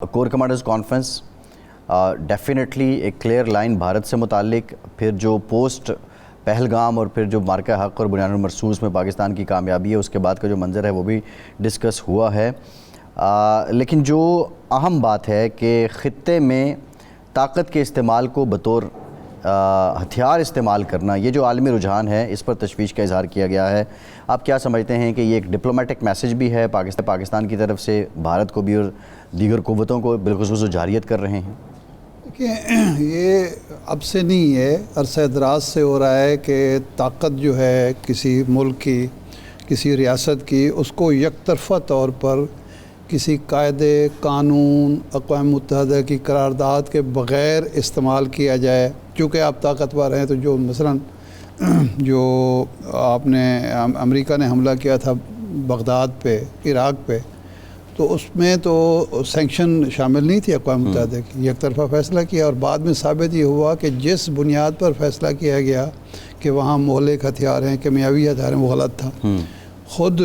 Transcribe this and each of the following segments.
Corps commanders conference definitely ایک clear line Bharat سے متعلق، پھر جو پوسٹ پہلگام اور پھر جو مارکہ حق اور بنیاد المرصوص میں پاکستان کی کامیابی ہے، اس کے بعد کا جو منظر ہے وہ بھی ڈسکس ہوا ہے. لیکن جو اہم بات ہے کہ خطے میں طاقت کے استعمال کو بطور ہتھیار استعمال کرنا، یہ جو عالمی رجحان ہے اس پر تشویش کا اظہار کیا گیا ہے. آپ کیا سمجھتے ہیں کہ یہ ایک ڈپلومیٹک میسج بھی ہے پاکستان کی طرف سے بھارت کو بھی اور دیگر قوتوں کو بالخصوص جارحیت کر رہے ہیں؟ دیکھیں، یہ اب سے نہیں ہے، عرصہ دراز سے ہو رہا ہے کہ طاقت جو ہے کسی ملک کی، کسی ریاست کی، اس کو یک طرفہ طور پر کسی قاعدے قانون اقوام متحدہ کی قرارداد کے بغیر استعمال کیا جائے. چونکہ آپ طاقتور ہیں تو جو مثلاً جو آپ نے امریکہ نے حملہ کیا تھا بغداد پہ، عراق پہ، تو اس میں تو سینکشن شامل نہیں تھی اقوام متحدہ کی، یک طرفہ فیصلہ کیا، اور بعد میں ثابت یہ ہوا کہ جس بنیاد پر فیصلہ کیا گیا کہ وہاں مہلک ہتھیار ہیں، کیمیاوی ہتھیار ہیں، وہ غلط تھا. خود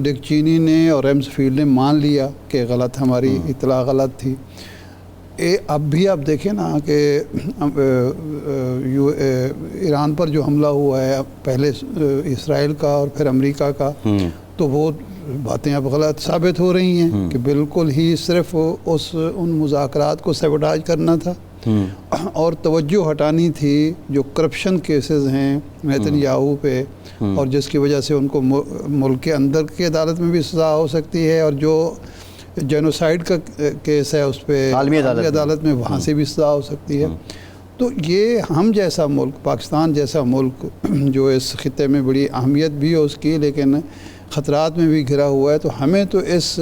ڈک چینی نے اور ایمس فیلڈ نے مان لیا کہ غلط، ہماری اطلاع غلط تھی. اب بھی آپ دیکھیں نا کہ ایران پر جو حملہ ہوا ہے پہلے اسرائیل کا اور پھر امریکہ کا، تو وہ باتیں اب غلط ثابت ہو رہی ہیں کہ بالکل ہی صرف ان مذاکرات کو سیبوٹاج کرنا تھا اور توجہ ہٹانی تھی جو کرپشن کیسز ہیں نیتن یاہو پہ، اور جس کی وجہ سے ان کو ملک کے اندر کی عدالت میں بھی سزا ہو سکتی ہے، اور جو جینوسائیڈ کا کیس ہے اس پہ عالمی عدالت میں وہاں سے بھی سزا ہو سکتی ہے. تو یہ ہم جیسا ملک، پاکستان جیسا ملک جو اس خطے میں بڑی اہمیت بھی ہے اس کی، لیکن خطرات میں بھی گھرا ہوا ہے، تو ہمیں تو اس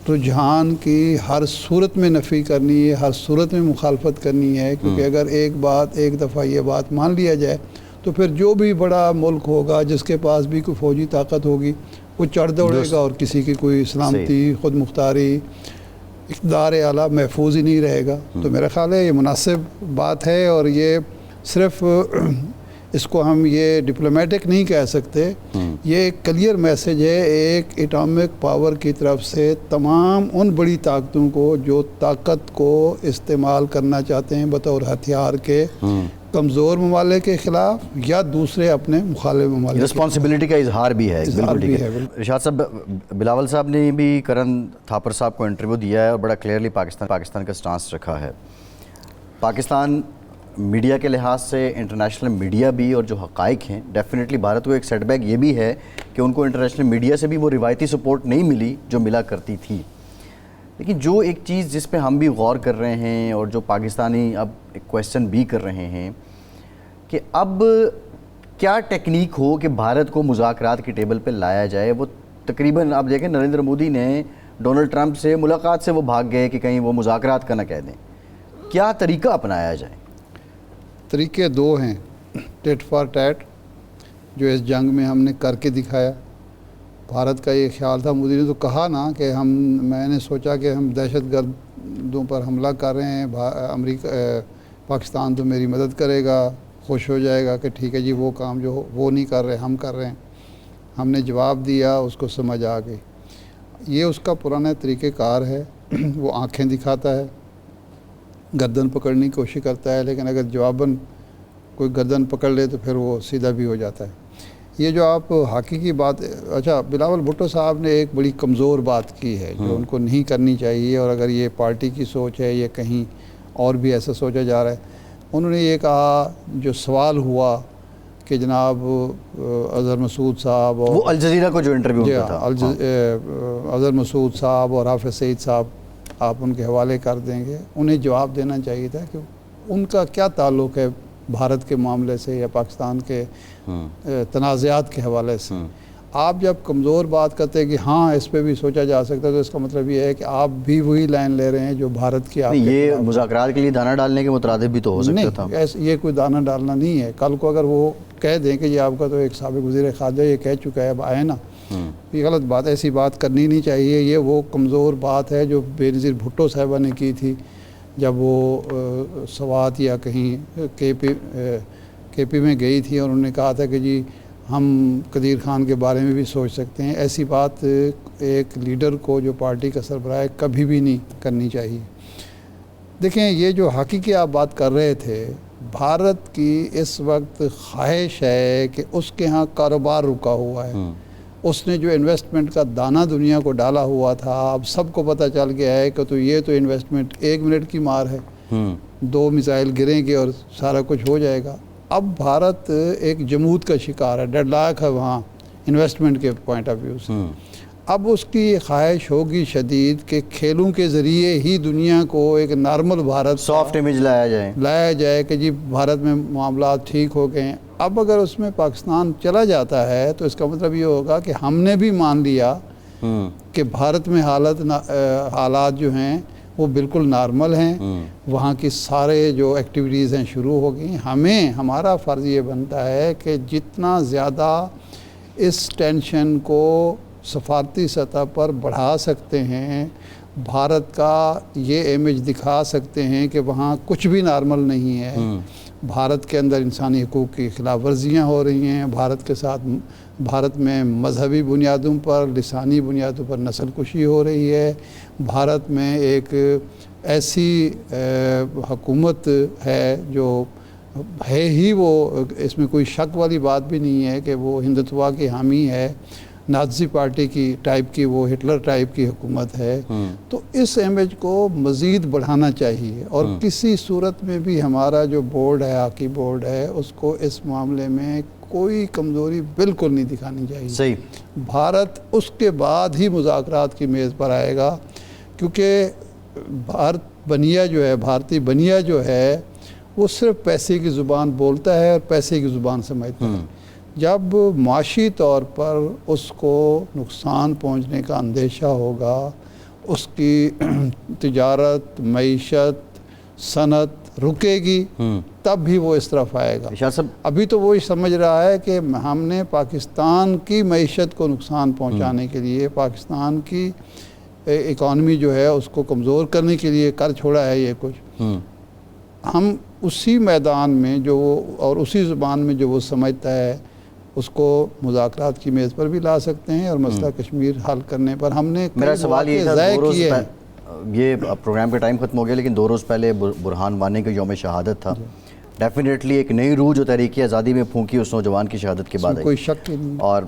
رجحان کی ہر صورت میں نفی کرنی ہے، ہر صورت میں مخالفت کرنی ہے. کیونکہ اگر ایک دفعہ یہ بات مان لیا جائے تو پھر جو بھی بڑا ملک ہوگا جس کے پاس بھی کوئی فوجی طاقت ہوگی وہ چڑھ دوڑے گا، اور کسی کی کوئی سلامتی، خود مختاری، اقتدار اعلیٰ محفوظ ہی نہیں رہے گا. تو میرا خیال ہے یہ مناسب بات ہے، اور یہ صرف اس کو ہم یہ ڈپلومیٹک نہیں کہہ سکتے، یہ ایک کلیئر میسج ہے ایک اٹامک پاور کی طرف سے تمام ان بڑی طاقتوں کو جو طاقت کو استعمال کرنا چاہتے ہیں بطور ہتھیار کے کمزور ممالک کے خلاف یا دوسرے اپنے مخالف ممالک. رسپانسبلٹی کا اظہار بھی ہے. ارشاد صاحب، بلاول صاحب نے بھی کرن تھاپر صاحب کو انٹرویو دیا ہے اور بڑا کلیئرلی پاکستان کا سٹانس رکھا ہے. پاکستان میڈیا کے لحاظ سے، انٹرنیشنل میڈیا بھی، اور جو حقائق ہیں، ڈیفینیٹلی بھارت کو ایک سیٹ بیک یہ بھی ہے کہ ان کو انٹرنیشنل میڈیا سے بھی وہ روایتی سپورٹ نہیں ملی جو ملا کرتی تھی. لیکن جو ایک چیز جس پہ ہم بھی غور کر رہے ہیں اور جو پاکستانی اب ایک کویسچن بھی کر رہے ہیں کہ اب کیا ٹیکنیک ہو کہ بھارت کو مذاکرات کی ٹیبل پہ لایا جائے. وہ تقریباً آپ دیکھیں نریندر مودی نے ڈونلڈ ٹرمپ سے ملاقات سے وہ بھاگ گئے کہ کہیں وہ مذاکرات کا نہ کہہ دیں. کیا طریقہ اپنایا جائے؟ طریقے دو ہیں. ٹیٹ فار ٹیٹ جو اس جنگ میں ہم نے کر کے دکھایا. بھارت کا یہ خیال تھا، مودی نے تو کہا نا کہ میں نے سوچا کہ ہم دہشت گردوں پر حملہ کر رہے ہیں، امریکہ پاکستان تو میری مدد کرے گا، خوش ہو جائے گا کہ ٹھیک ہے جی وہ کام جو وہ نہیں کر رہے ہم کر رہے ہیں. ہم نے جواب دیا، اس کو سمجھ آ گئی. یہ اس کا پرانا طریقہ کار ہے. وہ آنکھیں دکھاتا ہے، گردن پکڑنے کی کوشش کرتا ہے، لیکن اگر جواباً کوئی گردن پکڑ لے تو پھر وہ سیدھا بھی ہو جاتا ہے. یہ جو آپ ہاکی کی بات، اچھا بلاول بھٹو صاحب نے ایک بڑی کمزور بات کی ہے جو ان کو نہیں کرنی چاہیے، اور اگر یہ پارٹی کی سوچ ہے یا کہیں اور بھی ایسا سوچا جا رہا ہے. انہوں نے یہ کہا، جو سوال ہوا کہ جناب اظہر مسعود صاحب اور وہ الجزیرہ کو جو انٹرویو ہوتا تھا، اظہر مسعود صاحب اور حافظ سعید صاحب آپ ان کے حوالے کر دیں گے. انہیں جواب دینا چاہیے تھا کہ ان کا کیا تعلق ہے بھارت کے معاملے سے یا پاکستان کے تنازعات کے حوالے سے. آپ جب کمزور بات کرتے ہیں کہ ہاں اس پہ بھی سوچا جا سکتا ہے، تو اس کا مطلب یہ ہے کہ آپ بھی وہی لائن لے رہے ہیں جو بھارت کی. یہ مذاکرات کے لیے دانہ ڈالنے کے مترادف بھی تو ہو سکتا تھا. نہیں، یہ کوئی دانہ ڈالنا نہیں ہے. کل کو اگر وہ کہہ دیں کہ یہ آپ کا تو ایک سابق وزیر خارجہ یہ کہہ چکا ہے، اب آئے نا، یہ غلط بات ہے. ایسی بات کرنی نہیں چاہیے. یہ وہ کمزور بات ہے جو بے نظیر بھٹو صاحبہ نے کی تھی جب وہ سوات یا کہیں کے پی میں گئی تھی، اور انہوں نے کہا تھا کہ جی ہم قدیر خان کے بارے میں بھی سوچ سکتے ہیں. ایسی بات ایک لیڈر کو جو پارٹی کا سربراہ ہے کبھی بھی نہیں کرنی چاہیے. دیکھیں یہ جو ہاکی کی آپ بات کر رہے تھے، بھارت کی اس وقت خواہش ہے کہ اس کے ہاں کاروبار رکا ہوا ہے. اس نے جو انویسٹمنٹ کا دانہ دنیا کو ڈالا ہوا تھا، اب سب کو پتہ چل گیا ہے کہ تو یہ تو انویسٹمنٹ 1 منٹ کی مار ہے. 2 میزائل گریں گے اور سارا کچھ ہو جائے گا. اب بھارت ایک جمود کا شکار ہے، ڈیڈ لاک ہے وہاں انویسٹمنٹ کے پوائنٹ آف ویو سے. اب اس کی خواہش ہوگی شدید کہ کھیلوں کے ذریعے ہی دنیا کو ایک نارمل بھارت سافٹ امیج لایا جائے کہ جی بھارت میں معاملات ٹھیک ہو گئے ہیں. اب اگر اس میں پاکستان چلا جاتا ہے تو اس کا مطلب یہ ہوگا کہ ہم نے بھی مان لیا کہ بھارت میں حالات جو ہیں وہ بالکل نارمل ہیں. وہاں کی سارے جو ایکٹیویٹیز ہیں شروع ہو گئی. ہمارا فرض یہ بنتا ہے کہ جتنا زیادہ اس ٹینشن کو سفارتی سطح پر بڑھا سکتے ہیں، بھارت کا یہ امیج دکھا سکتے ہیں کہ وہاں کچھ بھی نارمل نہیں ہے. بھارت کے اندر انسانی حقوق کی خلاف ورزیاں ہو رہی ہیں. بھارت میں مذہبی بنیادوں پر، لسانی بنیادوں پر نسل کشی ہو رہی ہے. بھارت میں ایک ایسی حکومت ہے جو ہے ہی وہ، اس میں کوئی شک والی بات بھی نہیں ہے کہ وہ ہندوتوا کی حامی ہے، نازی پارٹی کی ٹائپ کی، وہ ہٹلر ٹائپ کی حکومت ہے. تو اس امیج کو مزید بڑھانا چاہیے اور کسی صورت میں بھی ہمارا جو بورڈ ہے، ہاکی بورڈ ہے، اس کو اس معاملے میں کوئی کمزوری بالکل نہیں دکھانی چاہیے. صحیح. بھارت اس کے بعد ہی مذاکرات کی میز پر آئے گا، کیونکہ بھارتی بنیا جو ہے وہ صرف پیسے کی زبان بولتا ہے اور پیسے کی زبان سمجھتا ہے. جب معاشی طور پر اس کو نقصان پہنچنے کا اندیشہ ہوگا، اس کی تجارت، معیشت، صنعت رکے گی، تب بھی وہ اس طرف آئے گا. ابھی تو وہ سمجھ رہا ہے کہ ہم نے پاکستان کی معیشت کو نقصان پہنچانے کے لیے، پاکستان کی اکانومی جو ہے اس کو کمزور کرنے کے لیے کر چھوڑا ہے یہ کچھ. ہم اسی میدان میں اور اسی زبان میں جو وہ سمجھتا ہے اس کو مذاکرات کی میز پر بھی لا سکتے ہیں. اور مسئلہ کشمیر حل کرنے پر ہم نے میرا سوال یہ تھا، یہ پروگرام کا ٹائم ختم ہو گیا، لیکن 2 روز پہلے برہان وانی کا یوم شہادت تھا. ڈیفینیٹلی ایک نئی روح جو تحریک آزادی میں پھونکی اس نوجوان کی شہادت کے بعد کوئی شک نہیں. اور